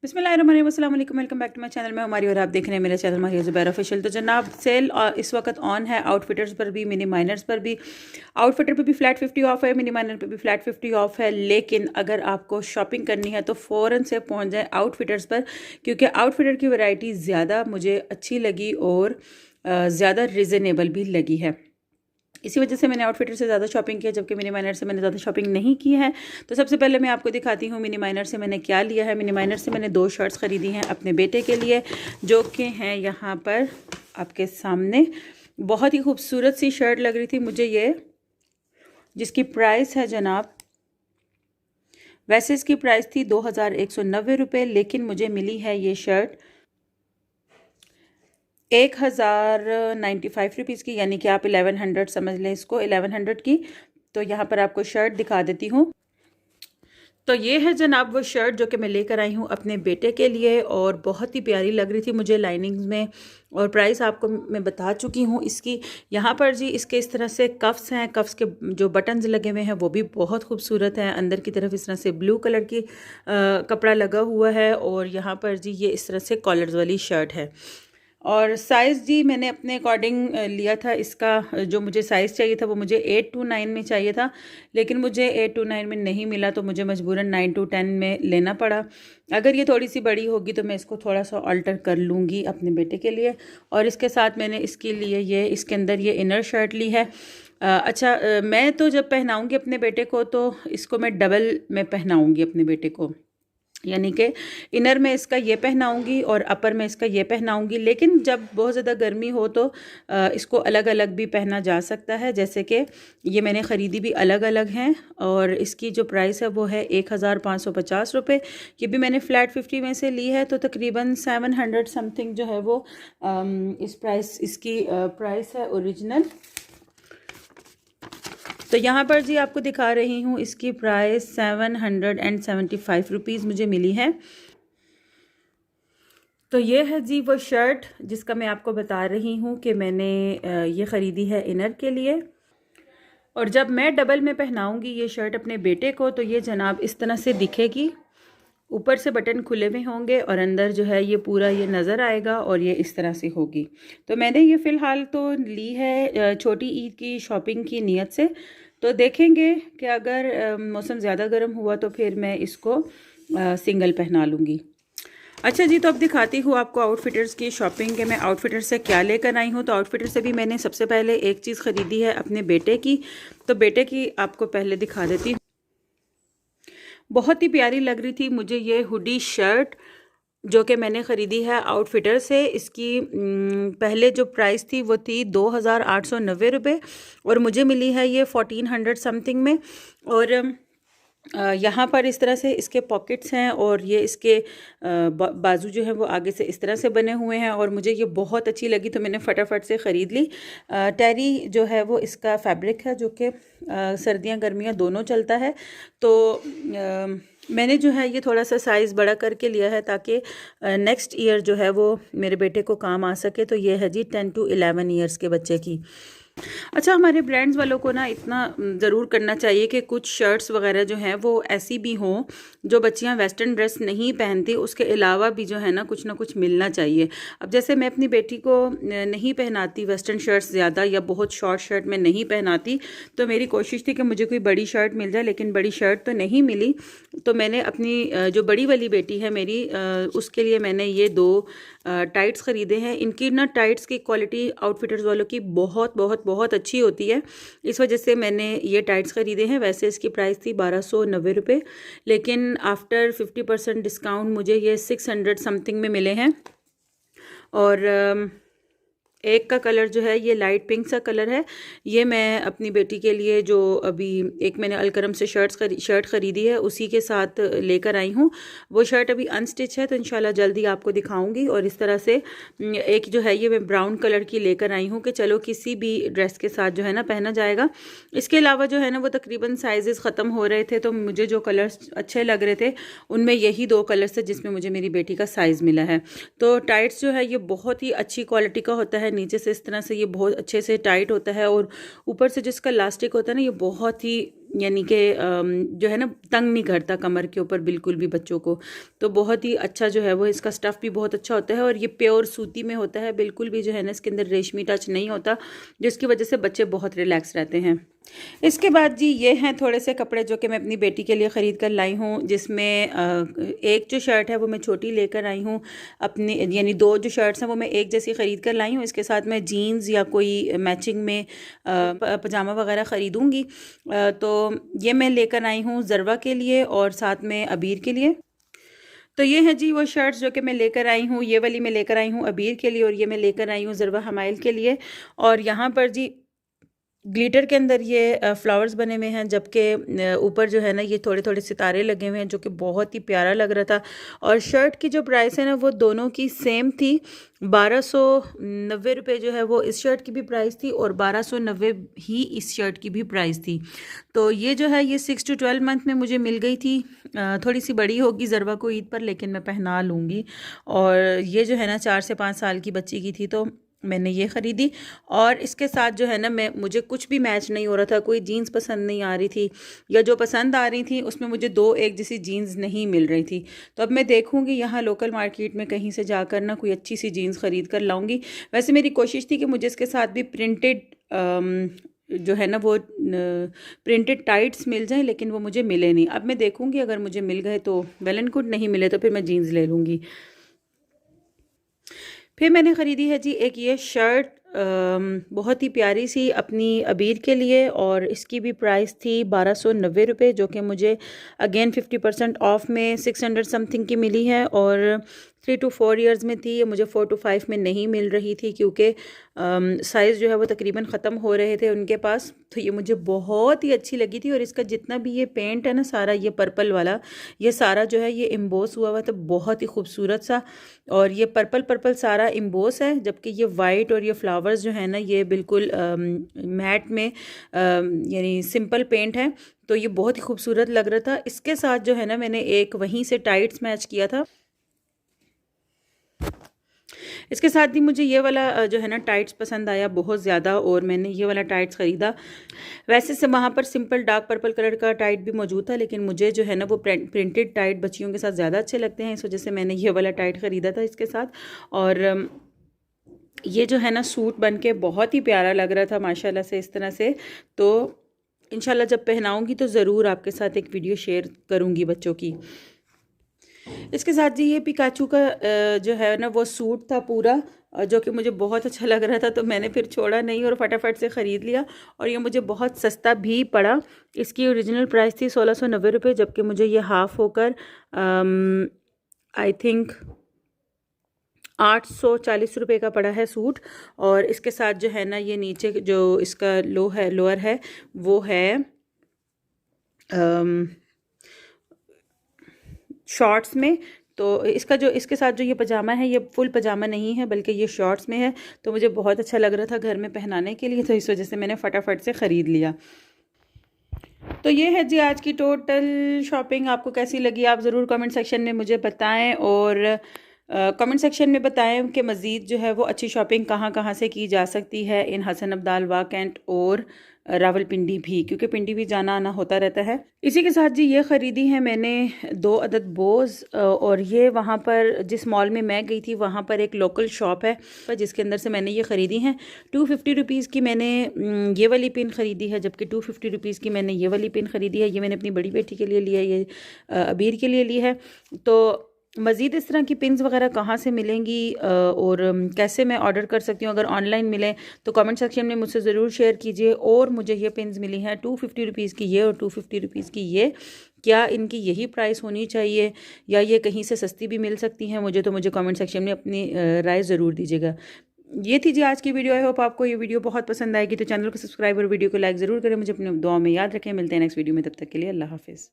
बिस्मिल्लाहिर्रहमानिर्रहीम, अस्सलाम वालेकुम, welcome back to my channel. मैं हमारी और आप देख रहे हैं मेरा चैनल माहिया ज़ुबैर ऑफिशियल। तो जनाब सेल इस वक्त ऑन है आउटफिटर्स पर भी, मिनी माइनर्स पर भी। आउटफिटर पे भी फ्लैट 50 ऑफ है, मिनी माइनर पे भी फ्लैट 50 ऑफ है। लेकिन अगर आपको शॉपिंग करनी है तो फ़ौरन से पहुंच जाए आउटफिटर्स पर, क्योंकि आउटफिटर की वैरायटी ज़्यादा मुझे अच्छी लगी और ज़्यादा रिजनेबल भी लगी है। इसी वजह से मैंने आउटफिटर से ज़्यादा शॉपिंग किया, जबकि मिनी माइनर से मैंने ज़्यादा शॉपिंग नहीं की है। तो सबसे पहले मैं आपको दिखाती हूँ मिनी माइनर से मैंने क्या लिया है। मिनी माइनर से मैंने 2 शर्ट्स ख़रीदी हैं अपने बेटे के लिए, जो कि हैं यहाँ पर आपके सामने। बहुत ही खूबसूरत सी शर्ट लग रही थी मुझे ये, जिसकी प्राइस है जनाब, वैसे इसकी प्राइस थी 2190 रुपये, लेकिन मुझे मिली है ये शर्ट 1095 रुपीज़ की, यानी कि आप 1100 समझ लें इसको, 1100 की। तो यहाँ पर आपको शर्ट दिखा देती हूँ। तो ये है जनाब वो शर्ट जो कि मैं लेकर आई हूँ अपने बेटे के लिए, और बहुत ही प्यारी लग रही थी मुझे लाइनिंग्स में। और प्राइस आपको मैं बता चुकी हूँ इसकी। यहाँ पर जी इसके इस तरह से कफ्स हैं, कफ्स के जो बटन्स लगे हुए हैं वो भी बहुत खूबसूरत हैं। अंदर की तरफ इस तरह से ब्लू कलर की कपड़ा लगा हुआ है, और यहाँ पर जी ये इस तरह से कॉलर्स वाली शर्ट है। और साइज़ जी मैंने अपने अकॉर्डिंग लिया था इसका। जो मुझे साइज़ चाहिए था वो मुझे 8 to 9 में चाहिए था, लेकिन मुझे 8 to 9 में नहीं मिला, तो मुझे मजबूरन 9 to 10 में लेना पड़ा। अगर ये थोड़ी सी बड़ी होगी तो मैं इसको थोड़ा सा अल्टर कर लूँगी अपने बेटे के लिए। और इसके साथ मैंने इसके लिए ये इसके अंदर ये इनर शर्ट ली है। अच्छा, मैं तो जब पहनाऊँगी अपने बेटे को तो इसको मैं डबल में पहनाऊँगी अपने बेटे को, यानी कि इनर में इसका ये पहनाऊंगी और अपर में इसका ये पहनाऊंगी। लेकिन जब बहुत ज़्यादा गर्मी हो तो इसको अलग अलग भी पहना जा सकता है, जैसे कि ये मैंने ख़रीदी भी अलग अलग हैं। और इसकी जो प्राइस है वो है 1550 रुपये। ये भी मैंने फ्लैट 50 में से ली है, तो तकरीबन 700 समथिंग जो है वो इस प्राइस इसकी प्राइस है ओरिजिनल। तो यहाँ पर जी आपको दिखा रही हूँ इसकी प्राइस 775 रुपीज़ मुझे मिली है। तो ये है जी वो शर्ट जिसका मैं आपको बता रही हूँ कि मैंने ये ख़रीदी है इनर के लिए। और जब मैं डबल में पहनाऊँगी ये शर्ट अपने बेटे को तो ये जनाब इस तरह से दिखेगी। ऊपर से बटन खुले हुए होंगे और अंदर जो है ये पूरा ये नज़र आएगा, और ये इस तरह से होगी। तो मैंने ये फ़िलहाल तो ली है छोटी ईद की शॉपिंग की नीयत से। तो देखेंगे कि अगर मौसम ज़्यादा गर्म हुआ तो फिर मैं इसको सिंगल पहना लूँगी। अच्छा जी, तो अब दिखाती हूँ आपको आउटफिटर्स की शॉपिंग के मैं आउटफिटर से क्या लेकर आई हूँ। तो आउटफिटर से भी मैंने सबसे पहले एक चीज़ ख़रीदी है अपने बेटे की। तो बेटे की आपको पहले दिखा देती हूँ। बहुत ही प्यारी लग रही थी मुझे ये हुडी शर्ट जो कि मैंने ख़रीदी है आउटफिटर से। इसकी पहले जो प्राइस थी वो थी 2890 रुपये, और मुझे मिली है ये 1400 समथिंग में। और यहाँ पर इस तरह से इसके पॉकेट्स हैं, और ये इसके बाजू जो है वो आगे से इस तरह से बने हुए हैं, और मुझे ये बहुत अच्छी लगी तो मैंने फटाफट से ख़रीद ली। टेरी जो है वो इसका फैब्रिक है, जो कि सर्दियाँ गर्मियाँ दोनों चलता है। तो मैंने जो है ये थोड़ा सा साइज़ बड़ा करके लिया है ताकि नेक्स्ट ईयर जो है वो मेरे बेटे को काम आ सके। तो ये है जी 10 to 11 ईयर्स के बच्चे की। अच्छा, हमारे ब्रांड्स वालों को ना इतना ज़रूर करना चाहिए कि कुछ शर्ट्स वगैरह जो हैं वो ऐसी भी हों जो बच्चियां वेस्टर्न ड्रेस नहीं पहनती, उसके अलावा भी जो है ना कुछ मिलना चाहिए। अब जैसे मैं अपनी बेटी को नहीं पहनाती वेस्टर्न शर्ट्स ज़्यादा, या बहुत शॉर्ट शर्ट में नहीं पहनाती, तो मेरी कोशिश थी कि मुझे कोई बड़ी शर्ट मिल जाए, लेकिन बड़ी शर्ट तो नहीं मिली। तो मैंने अपनी जो बड़ी वाली बेटी है मेरी, उसके लिए मैंने ये 2 टाइट्स ख़रीदे हैं। इनकी ना टाइट्स की क्वालिटी आउटफिटर्स वालों की बहुत बहुत बहुत अच्छी होती है, इस वजह से मैंने ये टाइट्स ख़रीदे हैं। वैसे इसकी प्राइस थी 1290 रुपये, लेकिन आफ्टर 50% डिस्काउंट मुझे ये 600 समथिंग में मिले हैं। और एक का कलर जो है ये लाइट पिंक सा कलर है। ये मैं अपनी बेटी के लिए जो अभी एक मैंने अलकरम से शर्ट ख़रीदी है उसी के साथ लेकर आई हूँ। वो शर्ट अभी अनस्टिच है, तो इंशाल्लाह जल्दी आपको दिखाऊंगी। और इस तरह से एक जो है ये मैं ब्राउन कलर की लेकर आई हूँ कि चलो किसी भी ड्रेस के साथ जो है ना पहना जाएगा। इसके अलावा जो है ना वो तकरीबन साइजेस ख़त्म हो रहे थे, तो मुझे जो कलर्स अच्छे लग रहे थे उनमें यही 2 कलर्स थे जिसमें मुझे मेरी बेटी का साइज़ मिला है। तो टाइट्स जो है ये बहुत ही अच्छी क्वालिटी का होता है। नीचे से इस तरह से ये बहुत अच्छे से टाइट होता है, और ऊपर से जिसका लास्टिक होता है ना ये बहुत ही यानी कि जो है ना तंग नहीं करता कमर के ऊपर बिल्कुल भी बच्चों को। तो बहुत ही अच्छा जो है वो इसका स्टफ़ भी बहुत अच्छा होता है और ये प्योर सूती में होता है, बिल्कुल भी जो है ना इसके अंदर रेशमी टच नहीं होता, जिसकी वजह से बच्चे बहुत रिलैक्स रहते हैं। इसके बाद जी ये हैं थोड़े से कपड़े जो कि मैं अपनी बेटी के लिए ख़रीद कर लाई हूँ, जिसमें एक जो शर्ट है वो मैं छोटी लेकर आई हूँ अपनी, यानी 2 जो शर्ट्स हैं वो मैं एक जैसी ख़रीद कर लाई हूँ। इसके साथ मैं जीन्स या कोई मैचिंग में पजामा वगैरह ख़रीदूँगी। तो ये मैं लेकर आई हूँ ज़रवा के लिए और साथ में अबीर के लिए। तो ये है जी वो शर्ट्स जो कि मैं लेकर आई हूँ, ये वाली मैं लेकर आई हूँ अबीर के लिए और ये मैं लेकर आई हूँ ज़रवा हमाइल के लिए। और यहाँ पर जी ग्लिटर के अंदर ये फ्लावर्स बने हुए हैं, जबकि ऊपर जो है ना ये थोड़े थोड़े सितारे लगे हुए हैं, जो कि बहुत ही प्यारा लग रहा था। और शर्ट की जो प्राइस है ना वो दोनों की सेम थी, 1290 रुपये जो है वो इस शर्ट की भी प्राइस थी और 1290 ही इस शर्ट की भी प्राइस थी। तो ये जो है ये 6 to 12 मंथ में मुझे मिल गई थी। थोड़ी सी बड़ी होगी ज़रवा को ईद पर, लेकिन मैं पहना लूँगी। और ये जो है ना 4 से 5 साल की बच्ची की थी, तो मैंने ये ख़रीदी। और इसके साथ जो है ना मुझे कुछ भी मैच नहीं हो रहा था, कोई जीन्स पसंद नहीं आ रही थी, या जो पसंद आ रही थी उसमें मुझे 2 एक जैसी जीन्स नहीं मिल रही थी। तो अब मैं देखूंगी यहाँ लोकल मार्केट में कहीं से जाकर ना कोई अच्छी सी जीन्स ख़रीद कर लाऊंगी। वैसे मेरी कोशिश थी कि मुझे इसके साथ भी प्रिंटेड जो है ना वो प्रिंटेड टाइट्स मिल जाएं, लेकिन वो मुझे मिले नहीं। अब मैं देखूंगी, अगर मुझे मिल गए तो वेल एंड गुड, नहीं मिले तो फिर मैं जीन्स ले लूँगी। फिर मैंने ख़रीदी है जी एक ये शर्ट, बहुत ही प्यारी सी अपनी अबीर के लिए, और इसकी भी प्राइस थी 1290 रुपये, जो कि मुझे अगेन 50% ऑफ में 600 समथिंग की मिली है। और 3 to 4 ईयर्स में थी ये, मुझे 4 to 5 में नहीं मिल रही थी, क्योंकि साइज़ जो है वो तकरीबन ख़त्म हो रहे थे उनके पास। तो ये मुझे बहुत ही अच्छी लगी थी। और इसका जितना भी ये पेंट है ना सारा, ये पर्पल वाला, ये सारा जो है ये एम्बोस हुआ हुआ, तो बहुत ही खूबसूरत सा। और ये पर्पल पर्पल सारा एम्बोस है, जबकि ये वाइट और ये फ्लावर्स जो है ना ये बिल्कुल मैट में यानी सिंपल पेंट है। तो ये बहुत ही खूबसूरत लग रहा था। इसके साथ जो है ना मैंने एक वहीं से टाइट्स मैच किया था। इसके साथ ही मुझे ये वाला जो है ना टाइट्स पसंद आया बहुत ज़्यादा, और मैंने ये वाला टाइट्स ख़रीदा। वैसे से वहाँ पर सिंपल डार्क पर्पल कलर का टाइट भी मौजूद था, लेकिन मुझे जो है ना वो प्रिंटेड टाइट बच्चियों के साथ ज़्यादा अच्छे लगते हैं, इस वजह से मैंने ये वाला टाइट ख़रीदा था इसके साथ। और ये जो है ना सूट बन के बहुत ही प्यारा लग रहा था माशाल्लाह से इस तरह से। तो इंशाल्लाह जब पहनाऊँगी तो ज़रूर आपके साथ एक वीडियो शेयर करूँगी बच्चों की। इसके साथ जी ये पिकाचू का जो है ना वो सूट था पूरा, जो कि मुझे बहुत अच्छा लग रहा था, तो मैंने फिर छोड़ा नहीं और फटाफट से ख़रीद लिया। और ये मुझे बहुत सस्ता भी पड़ा। इसकी ओरिजिनल प्राइस थी 1690 रुपये, जबकि मुझे ये हाफ़ होकर आई थिंक 840 रुपये का पड़ा है सूट। और इसके साथ जो है ना ये नीचे जो इसका लोअर है वो है शॉर्ट्स में। तो इसका जो इसके साथ जो ये पजामा है ये फुल पजामा नहीं है, बल्कि ये शॉर्ट्स में है। तो मुझे बहुत अच्छा लग रहा था घर में पहनाने के लिए, तो इस वजह से मैंने फटाफट से ख़रीद लिया। तो ये है जी आज की टोटल शॉपिंग। आपको कैसी लगी आप ज़रूर कमेंट सेक्शन में मुझे बताएं, और कमेंट सेक्शन में बताएं कि मज़ीद जो है वो अच्छी शॉपिंग कहाँ कहाँ से की जा सकती है इन हसन अब्दाल वाक़ कैंट और रावलपिंडी भी, क्योंकि पिंडी भी जाना आना होता रहता है। इसी के साथ जी ये ख़रीदी है मैंने 2 अदद बोज़, और ये वहाँ पर जिस मॉल में मैं गई थी वहाँ पर एक लोकल शॉप है जिसके अंदर से मैंने ये ख़रीदी हैं। 250 रुपीज़ की मैंने ये वाली पिन ख़रीदी है, जबकि 250 रुपीज़ की मैंने ये वाली पिन ख़रीदी है। ये मैंने अपनी बड़ी बेटी के लिए ली है, ये अबीर के लिए ली है। तो मज़ीद इस तरह की पिन्स वगैरह कहाँ से मिलेंगी और कैसे मैं ऑर्डर कर सकती हूँ, अगर ऑनलाइन मिले तो कमेंट सेक्शन में मुझसे ज़रूर शेयर कीजिए। और मुझे ये पिन्स मिली हैं 250 रुपीज़ की ये और 250 रुपीज़ की ये, क्या इनकी यही प्राइस होनी चाहिए या ये कहीं से सस्ती भी मिल सकती हैं मुझे कमेंट सेक्शन में अपनी राय ज़रूर दीजिएगा। ये थी जी आज की वीडियो। आई होप आपको ये वीडियो बहुत पसंद आएगी। तो चैनल को सब्सक्राइब और वीडियो को लाइक ज़रूर करें। मुझे अपने दुआ में याद रखें। मिलते हैं नेक्स्ट वीडियो में, तब तक के लिए अल्लाह हाफिज़।